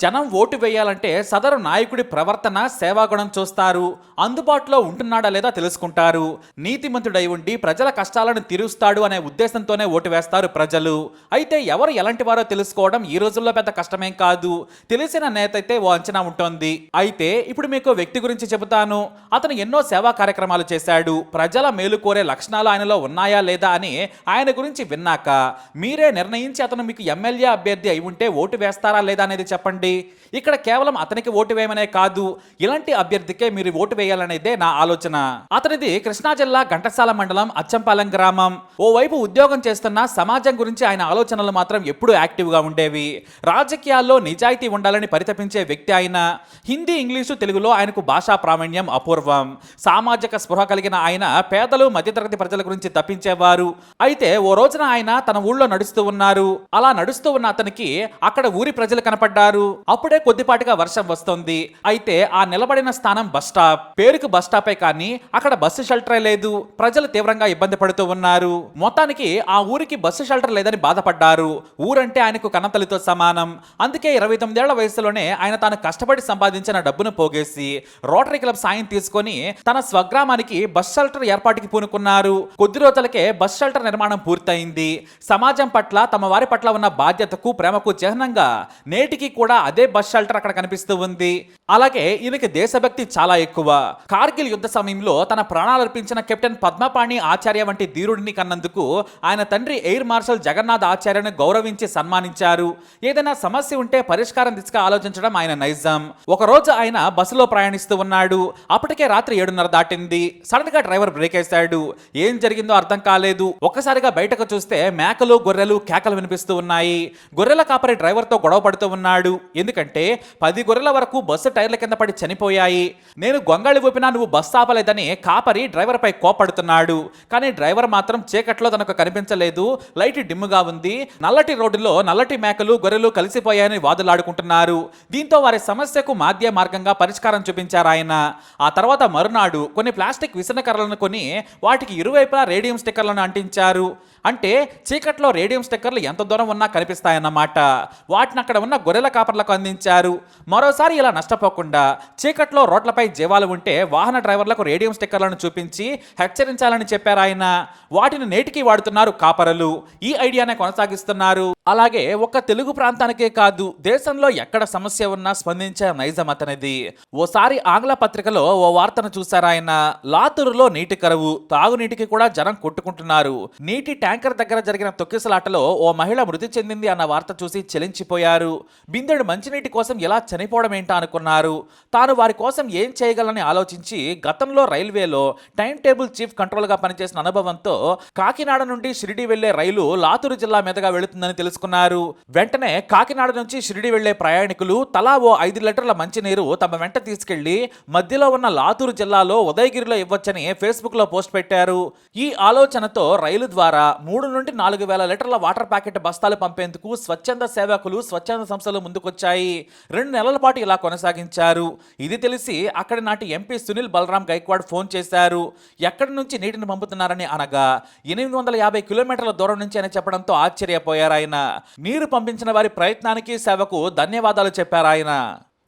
జనం ఓటు వేయాలంటే సదరు నాయకుడి ప్రవర్తన సేవాగుణం చూస్తారు. అందుబాటులో ఉంటున్నాడా లేదా తెలుసుకుంటారు. నీతిమంతుడై ఉండి ప్రజల కష్టాలను తీరుస్తాడు అనే ఉద్దేశంతోనే ఓటు వేస్తారు ప్రజలు. అయితే ఎవరు ఎలాంటి వారో తెలుసుకోవడం ఈ రోజుల్లో పెద్ద కష్టమేం కాదు. తెలిసిన నేత అయితే ఓ అంచనా ఉంటుంది. అయితే ఇప్పుడు మీకు వ్యక్తి గురించి చెబుతాను. అతను ఎన్నో సేవా కార్యక్రమాలు చేశాడు. ప్రజల మేలు కోరే లక్షణాలు ఆయనలో ఉన్నాయా లేదా అని ఆయన గురించి విన్నాక మీరే నిర్ణయించి అతను మీకు ఎమ్మెల్యే అభ్యర్థి అయి ఉంటే ఓటు వేస్తారా లేదా అనేది చెప్పండి. ఇక్కడ కేవలం అతనికి ఓటు వేయమనే కాదు, ఇలాంటి అభ్యర్థికే మీరు ఓటు వేయాలనేదే నా ఆలోచన. అతనిది కృష్ణా జిల్లా ఘంటసాల మండలం అచ్చంపాలెం గ్రామం. ఓవైపు ఉద్యోగం చేస్తున్న సమాజం గురించి ఆయన ఆలోచనలు మాత్రం ఎప్పుడూ యాక్టివ్గా ఉండేవి. రాజకీయాల్లో నిజాయితీ ఉండాలని పరితపించే వ్యక్తి ఆయన. హిందీ, ఇంగ్లీషు, తెలుగులో ఆయనకు భాషా ప్రావీణ్యం అపూర్వం. సామాజిక స్పృహ కలిగిన ఆయన పేదలు, మధ్యతరగతి ప్రజల గురించి తప్పించేవారు. అయితే ఓ రోజున ఆయన తన ఊళ్ళో నడుస్తూ ఉన్నారు. అలా నడుస్తూ ఉన్న అతనికి అక్కడ ఊరి ప్రజలు కనపడ్డారు. అప్పుడే కొద్దిపాటిగా వర్షం వస్తుంది. అయితే ఆ నిలబడిన స్థానం బస్ స్టాప్. పేరుకు బస్ స్టాపే కానీ అక్కడ బస్సు షెల్టరే లేదు. ప్రజలు తీవ్రంగా ఇబ్బంది పడుతూ ఉన్నారు. మొత్తానికి ఆ ఊరికి బస్సు షెల్టర్ లేదని బాధపడ్డారు. ఊరంటే ఆయనకు కన్నతల్లితో సమానం. అందుకే 29 ఏళ్ల వయసులోనే ఆయన తాను కష్టపడి సంపాదించిన డబ్బును పోగేసి రోటరీ క్లబ్ సాయం తీసుకొని తన స్వగ్రామానికి బస్ షెల్టర్ ఏర్పాటుకి పూనుకున్నారు. కొద్ది రోజులకే బస్ షెల్టర్ నిర్మాణం పూర్తయింది. సమాజం పట్ల, తమ వారి పట్ల ఉన్న బాధ్యతకు, ప్రేమకు చిహ్నంగా నేటికి కూడా అదే బస్ షెల్టర్ అక్కడ కనిపిస్తూ ఉంది. అలాగే ఈయనకి దేశభక్తి చాలా ఎక్కువ. కార్గిల్ యుద్ధ సమయంలో తన ప్రాణాలర్పించిన కెప్టెన్ పద్మపాణి ఆచార్య వంటి ధీరుడిని కన్నందుకు ఆయన తండ్రి ఎయిర్ మార్షల్ జగన్నాథ్ ఆచార్యను గౌరవించి సన్మానించారు. ఏదైనా సమస్య ఉంటే పరిష్కారం దిశగా ఆలోచించడం ఆయన నైజం. ఒక రోజు ఆయన బస్సులో ప్రయాణిస్తూ ఉన్నాడు. అప్పటికే రాత్రి 7:30 దాటింది. సడన్ గా డ్రైవర్ బ్రేక్ వేశాడు. ఏం జరిగిందో అర్థం కాలేదు. ఒక్కసారిగా బయటకు చూస్తే మేకలు, గొర్రెలు కేకలు వినిపిస్తూ ఉన్నాయి. గొర్రెల కాపరి డ్రైవర్తో గొడవ పడుతూ ఉన్నాడు. ఎందుకంటే 10 గొర్రెల వరకు బస్సు టైర్ల కింద పడి చనిపోయాయి. నేను గొంగళి ఊపినా నువ్వు బస్సు ఆపలేదని కాపరి డ్రైవర్ పై కోపడుతున్నాడు. కానీ డ్రైవర్ మాత్రం చీకట్లో తనకు కనిపించలేదు. లైట్ డిమ్ముగా ఉంది. నల్లటి రోడ్డులో నల్లటి మేకలు, గొర్రెలు కలిసిపోయాయని వాదులాడుకుంటున్నారు. దీంతో వారి సమస్యకు మాధ్య మార్గంగా పరిష్కారం చూపించారు ఆయన. ఆ తర్వాత మరునాడు కొన్ని ప్లాస్టిక్ విసనకర్రలను కొని వాటికి ఇరువైపులా రేడియం స్టిక్కర్లను అంటించారు. అంటే చీకట్లో రేడియం స్టిక్కర్లు ఎంత దూరం ఉన్నా కనిపిస్తాయన్నమాట. వాటిని అక్కడ ఉన్న గొర్రెల కాపర్లకు అందించారు. మరోసారి ఇలా నష్టపోకుండా చీకట్లో రోడ్లపై జీవాలు ఉంటే వాహన డ్రైవర్లకు రేడియం స్టిక్కర్లను చూపించి హెచ్చరించాలని చెప్పారు ఆయన. వాటిని నేటికి వాడుతున్నారు కాపరులు. ఈ ఐడియానే కొనసాగిస్తున్నారు. అలాగే ఒక్క తెలుగు ప్రాంతానికే కాదు, దేశంలో ఎక్కడ సమస్య ఉన్నా స్పందించే నైజం అతనిది. ఓసారి ఆంగ్ల పత్రికలో ఓ వార్తను చూశారాయన. లాతూరులో నీటి కరువు, తాగునీటికి కూడా జనం కొట్టుకుంటున్నారు. నీటి ట్యాంకర్ దగ్గర జరిగిన తొక్కిసలాటలో ఓ మహిళ మృతి చెందింది అన్న వార్త చూసి చెలించిపోయారు. బిందెడు మంచినీటి కోసం ఎలా చనిపోవడం ఏంటా అనుకున్నారు. తాను వారి కోసం ఏం చేయగలని ఆలోచించి గతంలో రైల్వేలో టైం టేబుల్ చీఫ్ కంట్రోల్గా పనిచేసిన అనుభవంతో కాకినాడ నుండి షిరిడి వెళ్లే రైలు లాతూరు జిల్లా మీదుగా వెళుతుందని తెలుసుకున్నారు. వెంటనే కాకినాడ నుంచి షిరిడి వెళ్లే ప్రయాణికులు తలా ఓ 5 లీటర్ల మంచినీరు తమ వెంట తీసుకెళ్లి మధ్యలో ఉన్న లాతూరు జిల్లాలో ఉదయగిరిలో ఇవ్వచ్చని ఫేస్బుక్ లో పోస్ట్ పెట్టారు. ఈ ఆలోచనతో రైలు ద్వారా 3 నుండి 4 వేల లీటర్ల వాటర్ ప్యాకెట్ బస్తాలు పంపేందుకు స్వచ్ఛంద సేవకులు, స్వచ్ఛంద సంస్థలు ముందుకొచ్చాయి. 2 నెలల పాటు ఇలా కొనసాగించారు. ఇది తెలిసి అక్కడి నాటి ఎంపీ సునీల్ బలరాం గైక్వాడ్ ఫోన్ చేశారు. ఎక్కడి నుంచి నీటిని పంపుతున్నారని అనగా 850 కిలోమీటర్ల దూరం నుంచి అని చెప్పడంతో ఆశ్చర్యపోయారు ఆయన. నీరు పంపించిన వారి ప్రయత్నానికి, సేవకు ధన్యవాదాలు చెప్పారు ఆయన.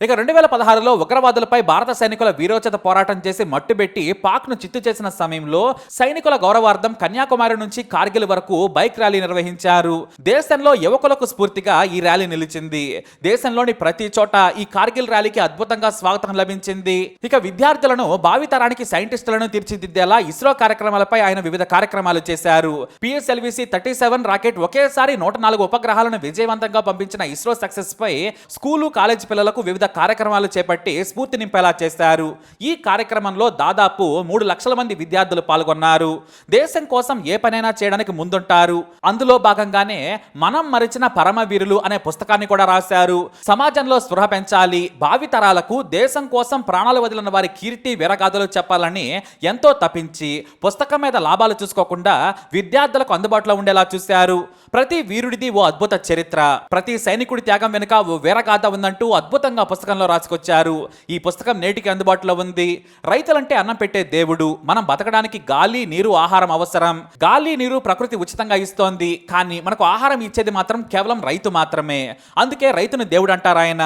ఇక 2016లో ఉగ్రవాదులపై భారత సైనికుల వీరోచిత పోరాటం చేసి మట్టుబెట్టి పాక్ను చిత్తు చేసిన సమయంలో సైనికుల గౌరవార్థం కన్యాకుమారి నుంచి కార్గిల్ వరకు బైక్ ర్యాలీ నిర్వహించారు. దేశంలో యువకులకు స్ఫూర్తిగా ఈ ర్యాలీ నిలిచింది. దేశంలోని ప్రతి చోట ఈ కార్గిల్ ర్యాలీకి అద్భుతంగా స్వాగతం లభించింది. ఇక విద్యార్థులను భావితరానికి సైంటిస్టులను తీర్చిదిద్దేలా ఇస్రో కార్యక్రమాలపై ఆయన వివిధ కార్యక్రమాలు చేశారు. PSLV-C 37 రాకెట్ ఒకేసారి 104 ఉపగ్రహాలను విజయవంతంగా పంపించిన ఇస్రో సక్సెస్ పై స్కూలు, కాలేజీ పిల్లలకు వివిధ కార్యక్రమాలు చేపట్టి స్ఫూర్తి నింపేలా చేశారు. ఈ కార్యక్రమంలో దాదాపు 3 లక్షల మంది విద్యార్థులు పాల్గొన్నారు. దేశం కోసం ఏ పనైనా చేయడానికి ముందుంటారు. అందులో భాగంగానే మనం మరిచిన పరమవీరులు అనే పుస్తకాన్ని కూడా రాశారు. సమాజంలో స్పృహ పెంచాలి, భావితరాలకు దేశం కోసం ప్రాణాలు వదిలిన వారి కీర్తి, వీరగాథలు చెప్పాలని ఎంతో తపించి పుస్తకం మీద లాభాలు చూసుకోకుండా విద్యార్థులకు అందుబాటులో ఉండేలా చూశారు. ప్రతి వీరుడిది ఓ అద్భుత చరిత్ర, ప్రతి సైనికుడి త్యాగం వెనుక ఓ వీరగాథ ఉందంటూ అద్భుతంగా పుస్తకంలో రాసుకొచ్చారు. ఈ పుస్తకం నేటికి అందుబాటులో ఉంది. రైతులంటే అన్నం పెట్టే దేవుడు. మనం బతకడానికి గాలి, నీరు, ఆహారం అవసరం. గాలి, నీరు ప్రకృతి ఉచితంగా ఇస్తోంది. కానీ మనకు ఆహారం ఇచ్చేది మాత్రం కేవలం రైతు మాత్రమే. అందుకే రైతును దేవుడు అంటారు ఆయన.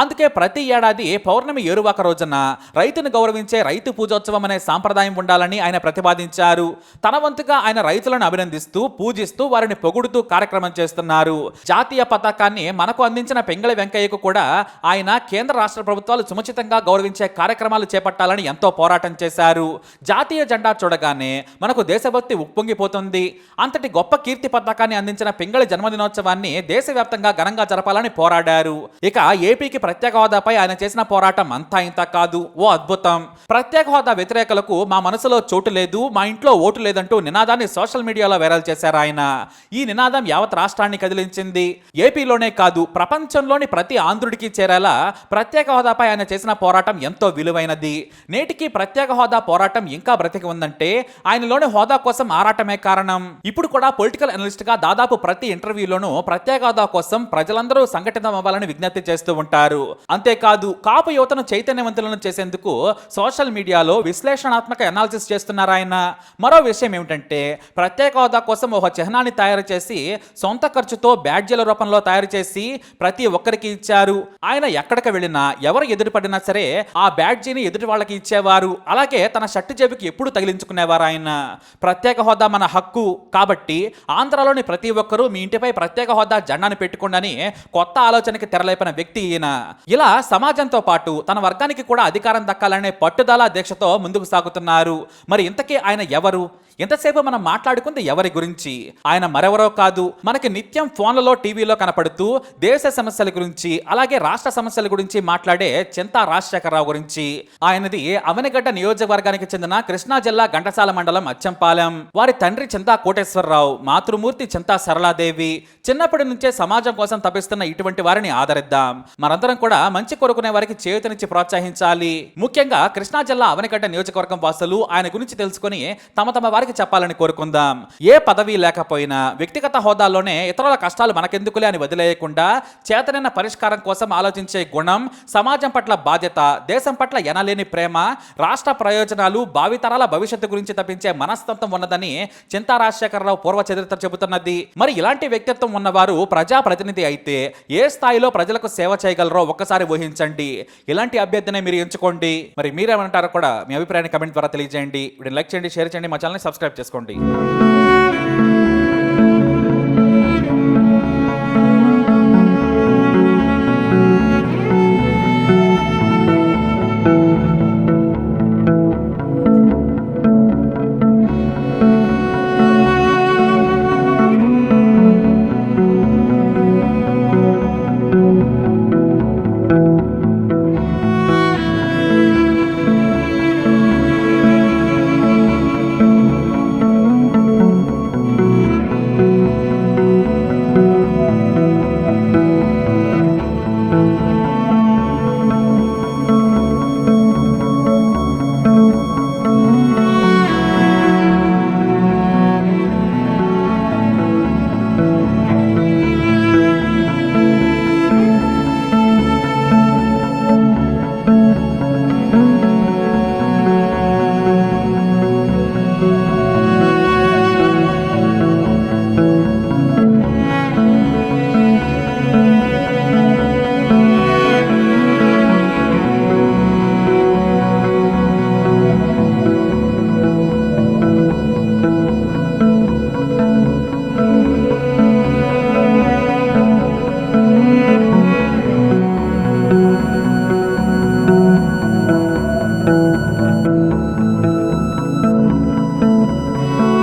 అందుకే ప్రతి ఏడాది పౌర్ణమి ఏరువాక రోజున రైతును గౌరవించే రైతు పూజోత్సవం అనే సాంప్రదాయం ఉండాలని ఆయన ప్రతిపాదించారు. తన వంతుగా ఆయన రైతులను అభినందిస్తూ, పూజిస్తూ, వారిని పొగుడుతూ కార్యక్రమం చేస్తున్నారు. జాతీయ పతాకాన్ని మనకు అందించిన పింగళి వెంకయ్యకు కూడా ఆయన కేంద్ర రాష్ట్ర ప్రభుత్వాలు సముచితంగా గౌరవించే కార్యక్రమాలు చేపట్టాలని ఎంతో పోరాటం చేశారు. జాతీయ జెండా చూడగానే మనకు దేశభక్తి ఉప్పొంగిపోతుంది. అంతటి గొప్ప కీర్తి పతాకాన్ని అందించిన పింగళి జన్మదినోత్సవాన్ని దేశవ్యాప్తంగా ఘనంగా జరపాలని పోరాడారు. ఇక ఏపీకి ప్రత్యేక హోదాపై ఆయన చేసిన పోరాటం అంతా ఇంత కాదు, ఓ అద్భుతం. ప్రత్యేక హోదా వ్యతిరేకులకు మా మనసులో చోటు లేదు, మా ఇంట్లో ఓటు లేదంటూ నినాదాన్ని సోషల్ మీడియాలో వైరల్ చేశారు ఆయన. ఈ నినాదం యావత్ రాష్ట్రాన్ని కదిలించింది. ఏపీలోనే కాదు, ప్రపంచంలోని ప్రతి ఆంధ్రుడికి చేరేలా ప్రత్యేక హోదాపై ఆయన చేసిన పోరాటం ఎంతో విలువైనది. నేటికి ప్రత్యేక హోదా పోరాటం ఇంకా బ్రతికి ఉందంటే ఆయనలోని హోదా కోసం ఆరాటమే కారణం. ఇప్పుడు కూడా పొలిటికల్ అనలిస్ట్ గా దాదాపు ప్రతి ఇంటర్వ్యూలోనూ ప్రత్యేక హోదా కోసం ప్రజలందరూ సంఘటితం అవ్వాలని విజ్ఞప్తి చేస్తూ ఉంటారు. అంతేకాదు, కాపు యువతను చైతన్యవంతులను చేసేందుకు సోషల్ మీడియాలో విశ్లేషణాత్మక అనాలిసిస్ చేస్తున్నారు ఆయన. మరో విషయం ఏమిటంటే, ప్రత్యేక హోదా కోసం ఒక చిహ్నాన్ని తయారు చేసి సొంత ఖర్చుతో బ్యాడ్జీల రూపంలో తయారు చేసి ప్రతి ఒక్కరికి ఇచ్చారు. ఆయన ఎక్కడికి వెళ్ళినా, ఎవరు ఎదురుపడినా సరే ఆ బ్యాడ్జీని ఎదుటి వాళ్ళకి ఇచ్చేవారు. అలాగే తన షర్టు జేబుకి ఎప్పుడు తగిలించుకునేవారు ఆయన. ప్రత్యేక హోదా మన హక్కు కాబట్టి ఆంధ్రాలోని ప్రతి ఒక్కరూ మీ ఇంటిపై ప్రత్యేక హోదా జెండాను పెట్టుకోండి కొత్త ఆలోచనకి తెరలేపిన వ్యక్తి ఈయన. ఇలా సమాజంతో పాటు తన వర్గానికి కూడా అధికారం దక్కాలనే పట్టుదల దీక్షతో ముందుకు సాగుతున్నారు. మరి ఇంతకీ ఆయన ఎవరు? ఎంతసేపు మనం మాట్లాడుకుంది ఎవరి గురించి? ఆయన మరెవరో కాదు, మనకి నిత్యం ఫోన్లలో, టీవీలో కనపడుతూ దేశ సమస్యల గురించి, అలాగే రాష్ట్ర సమస్యల గురించి మాట్లాడే చింతా రాజశేఖరరావు గురించి. ఆయనది అవనిగడ్డ నియోజకవర్గానికి చెందిన కృష్ణా జిల్లా ఘంటసాల మండలం అచ్చంపాలెం. వారి తండ్రి చింతా కోటేశ్వరరావు, మాతృమూర్తి చింతా సరళాదేవి. చిన్నప్పటి నుంచే సమాజం కోసం తపిస్తున్న ఇటువంటి వారిని ఆదరిద్దాం. మనందరం కూడా మంచి కోరుకునే వారికి చేయూతనిచ్చి ప్రోత్సహించాలి. ముఖ్యంగా కృష్ణా జిల్లా అవనిగడ్డ నియోజకవర్గం వాసులు ఆయన గురించి తెలుసుకుని తమ వారికి చెప్పాలని కోరుకుందాం. ఏ పదవి లేకపోయినా వ్యక్తిగత హోదాలోనే ఇతరుల కష్టాలు మనకెందుకులే అని వదిలేయకుండా చేతనైన పరిష్కారం కోసం ఆలోచించే గుణం, సమాజం పట్ల బాధ్యత, దేశం పట్ల ఎనలేని ప్రేమ, రాష్ట్ర ప్రయోజనాలు, భావితరాల భవిష్యత్తు గురించి తప్పించే మనస్తత్వం ఉన్నదని చింతా రాజశేఖరరావు పూర్వ చరిత్ర చెబుతున్నది. మరి ఇలాంటి వ్యక్తిత్వం ఉన్నవారు ప్రజాప్రతినిధి అయితే ఏ స్థాయిలో ప్రజలకు సేవ చేయగలరో ఒక్కసారి ఊహించండి. ఇలాంటి అభ్యర్థినే మీరు ఎంచుకోండి. మరి మీరేమంటారో కూడా మీ అభిప్రాయాన్ని కమెంట్ ద్వారా తెలియజేయండి. వీడిని లైక్ చేయండి, షేర్ చేయండి, మా ఛానల్ని సబ్స్క్రైబ్ చేసుకోండి.